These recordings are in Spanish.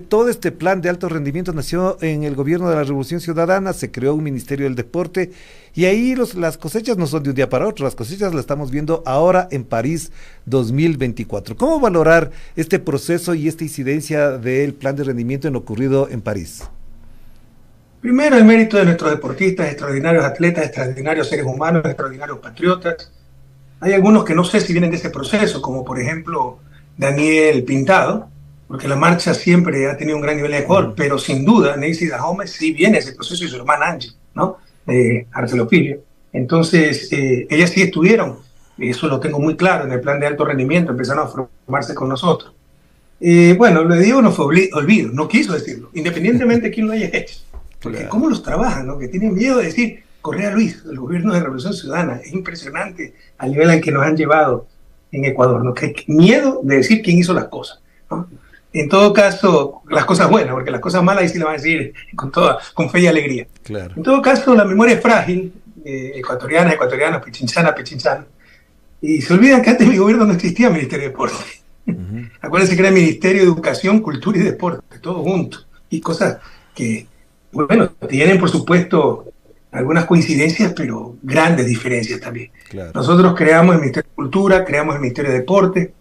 Todo este plan de alto rendimiento nació en el gobierno de la Revolución Ciudadana, se creó un Ministerio del Deporte y ahí las cosechas no son de un día para otro, las cosechas las estamos viendo ahora en París 2024. ¿Cómo valorar este proceso y esta incidencia del plan de rendimiento en lo ocurrido en París? Primero, el mérito de nuestros deportistas, extraordinarios atletas, extraordinarios seres humanos, extraordinarios patriotas. Hay algunos que no sé si vienen de ese proceso, como por ejemplo Daniel Pintado, porque la marcha siempre ha tenido un gran nivel de Ecuador, pero sin duda Neisy Dajome sí viene de ese proceso y su hermana Angie, ¿no? Arcelofilia. Entonces, ellas sí estuvieron, eso lo tengo muy claro, en el plan de alto rendimiento, empezaron a formarse con nosotros. Bueno, lo de Diego no fue olvido, no quiso decirlo, independientemente de quién lo haya hecho. Porque Claro. cómo los trabajan, ¿no? Que tienen miedo de decir, Correa Luis, el gobierno de Revolución Ciudadana. Es impresionante al nivel al que nos han llevado en Ecuador, ¿no? Que miedo de decir quién hizo las cosas, ¿no? En todo caso, las cosas buenas, porque las cosas malas ahí sí las van a decir con fe y alegría. Claro. En todo caso, la memoria es frágil, ecuatoriana, pichinchana, y se olvidan que antes de mi gobierno no existía Ministerio de Deporte. Acuérdense que era el Ministerio de Educación, Cultura y Deporte, todo junto. Y cosas que, bueno, tienen por supuesto algunas coincidencias, pero grandes diferencias también. Claro. Nosotros creamos el Ministerio de Cultura, creamos el Ministerio de Deporte,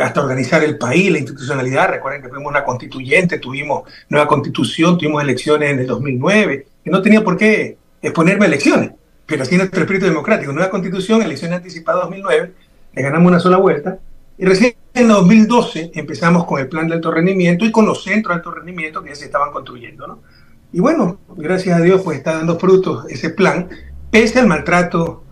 hasta organizar el país, la institucionalidad. Recuerden que fuimos una constituyente, tuvimos nueva constitución, tuvimos elecciones en el 2009, que no tenía por qué exponerme a elecciones, pero así nuestro espíritu democrático. Nueva constitución, elecciones anticipadas 2009, le ganamos una sola vuelta, y recién en 2012 empezamos con el plan de alto rendimiento y con los centros de alto rendimiento que ya se estaban construyendo, ¿no? Y bueno, gracias a Dios pues está dando frutos ese plan, pese al maltrato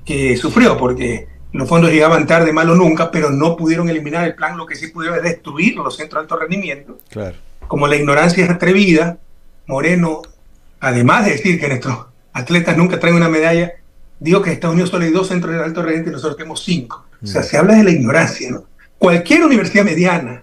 que sufrió, porque los fondos llegaban tarde, malo nunca, pero no pudieron eliminar el plan. Lo que sí pudieron es destruir los centros de alto rendimiento. Claro. Como la ignorancia es atrevida, Moreno, además de decir que nuestros atletas nunca traen una medalla, digo que en Estados Unidos solo hay 2 centros de alto rendimiento y nosotros tenemos 5. O sea, se habla de la ignorancia, ¿no? Cualquier universidad mediana,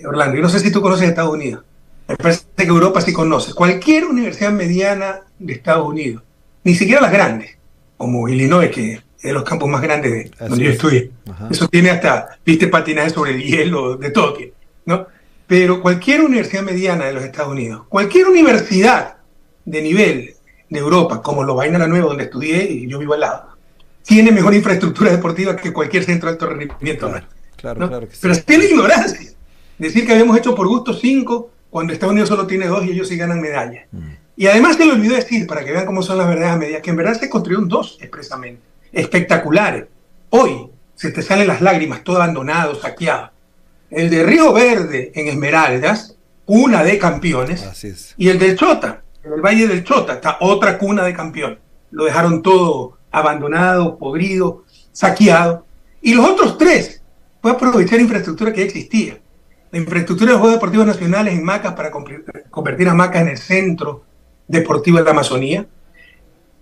Orlando, yo no sé si tú conoces Estados Unidos, me parece que Europa sí conoce, cualquier universidad mediana de Estados Unidos, ni siquiera las grandes, como Illinois, que es de los campos más grandes de donde yo estudié. Eso tiene hasta, viste, patinaje sobre el hielo, de todo tiene, ¿no? Pero cualquier universidad mediana de los Estados Unidos, cualquier universidad de nivel de Europa, como Lovaina la Nueva, donde estudié y yo vivo al lado, tiene mejor infraestructura deportiva que cualquier centro de alto rendimiento. Claro, claro, ¿no? claro que sí. Pero tiene ignorancia. Decir que habíamos hecho por gusto 5 cuando Estados Unidos solo tiene 2 y ellos sí ganan medallas. Y además se le olvidó decir, para que vean cómo son las verdades a medias, que en verdad se construyeron 2 expresamente, espectaculares. Hoy se te salen las lágrimas, todo abandonado, saqueado. El de Río Verde en Esmeraldas, cuna de campeones. Así es. Y el del Chota, en el Valle del Chota, está otra cuna de campeones. Lo dejaron todo abandonado, podrido, saqueado. Y los otros 3 fue aprovechar infraestructura que ya existía. La infraestructura de los Juegos Deportivos Nacionales en Macas para convertir a Macas en el centro deportivo de la Amazonía.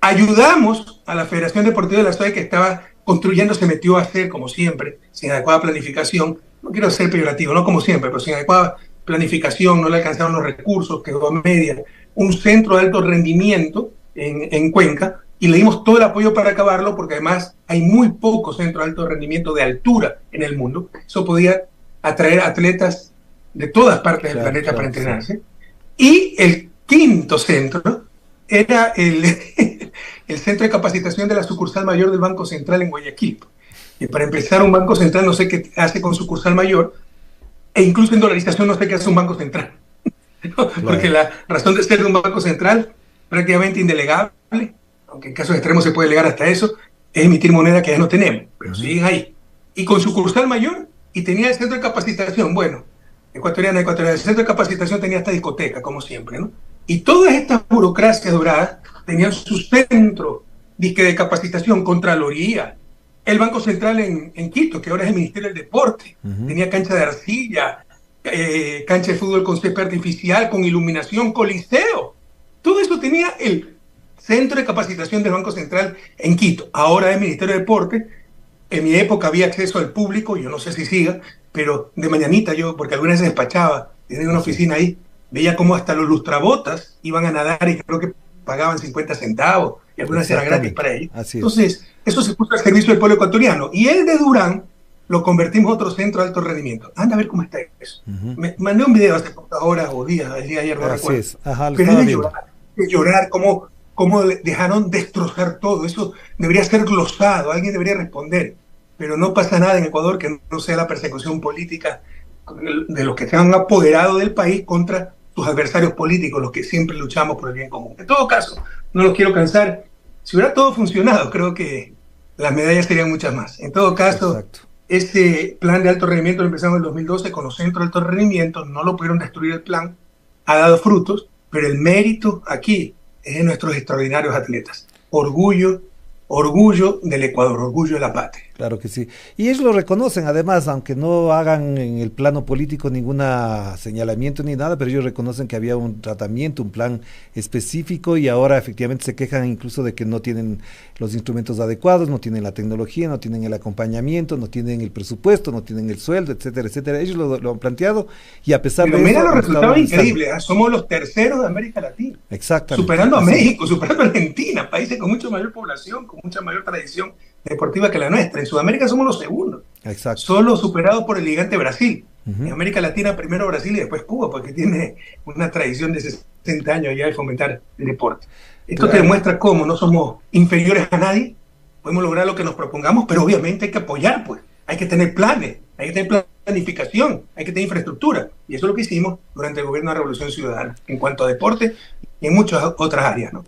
Ayudamos a la Federación Deportiva de la SOE, que estaba construyendo, se metió a hacer, como siempre, sin adecuada planificación. No quiero ser peyorativo, no como siempre, pero sin adecuada planificación, no le alcanzaron los recursos, quedó a media. Un centro de alto rendimiento en Cuenca, y le dimos todo el apoyo para acabarlo, porque además hay muy pocos centros de alto rendimiento de altura en el mundo. Eso podía atraer atletas de todas partes del planeta para entrenarse. Sí. Y el quinto centro era el centro de capacitación de la sucursal mayor del Banco Central en Guayaquil. Y para empezar, un Banco Central no sé qué hace con sucursal mayor, e incluso en dolarización no sé qué hace un Banco Central. ¿No? Claro. Porque la razón de ser de un Banco Central, prácticamente indelegable, aunque en casos extremos se puede delegar hasta eso, es emitir moneda que ya no tenemos, pero siguen ahí. Y con sucursal mayor, y tenía el centro de capacitación, bueno, ecuatoriana, el centro de capacitación tenía esta discoteca, como siempre, ¿no? Y todas estas burocracias doradas tenían su centro de capacitación, Contraloría, el Banco Central en Quito, que ahora es el Ministerio del Deporte, tenía cancha de arcilla, cancha de fútbol con césped artificial, con iluminación, coliseo. Todo eso tenía el centro de capacitación del Banco Central en Quito. Ahora es Ministerio de Deporte. En mi época había acceso al público, yo no sé si siga, pero de mañanita yo, porque alguna vez se despachaba, tenía una oficina ahí, veía cómo hasta los lustrabotas iban a nadar y creo que pagaban 50 centavos, y algunas era gratis para ellos. Entonces, eso se puso al servicio del pueblo ecuatoriano. Y el de Durán lo convertimos a otro centro de alto rendimiento. Anda a ver cómo está eso. Me mandé un video hace pocas horas o días, el día de ayer, no Así recuerdo. es. Ajá, lo Pero estaba es viendo. de llorar, cómo dejaron destrozar todo. Eso debería ser glosado, alguien debería responder. Pero no pasa nada en Ecuador que no sea la persecución política de los que se han apoderado del país contra sus adversarios políticos, los que siempre luchamos por el bien común. En todo caso, no los quiero cansar. Si hubiera todo funcionado, creo que las medallas serían muchas más. En todo caso, Exacto. este plan de alto rendimiento lo empezamos en el 2012 con los centros de alto rendimiento, no lo pudieron destruir el plan, ha dado frutos, pero el mérito aquí es de nuestros extraordinarios atletas. Orgullo, orgullo del Ecuador, orgullo de la patria. Claro que sí. Y ellos lo reconocen, además, aunque no hagan en el plano político ningún señalamiento ni nada, pero ellos reconocen que había un tratamiento, un plan específico y ahora efectivamente se quejan incluso de que no tienen los instrumentos adecuados, no tienen la tecnología, no tienen el acompañamiento, no tienen el presupuesto, no tienen el sueldo, etcétera, etcétera. Ellos lo han planteado y a pesar Pero de mira eso los han estado resultados avanzando. increíbles, ¿eh? Somos los terceros de América Latina, Exactamente. superando a Así es. México, superando a Argentina, países con mucha mayor población, con mucha mayor tradición deportiva que la nuestra. En Sudamérica somos los segundos, Exacto. solo superados por el gigante Brasil. En Ujú. América Latina primero Brasil y después Cuba, porque tiene una tradición de 60 años ya de fomentar el deporte. Esto te Claro. demuestra cómo no somos inferiores a nadie, podemos lograr lo que nos propongamos, pero obviamente hay que apoyar, pues, hay que tener planes, hay que tener planificación, hay que tener infraestructura. Y eso es lo que hicimos durante el gobierno de la Revolución Ciudadana, en cuanto a deporte y en muchas otras áreas, ¿no?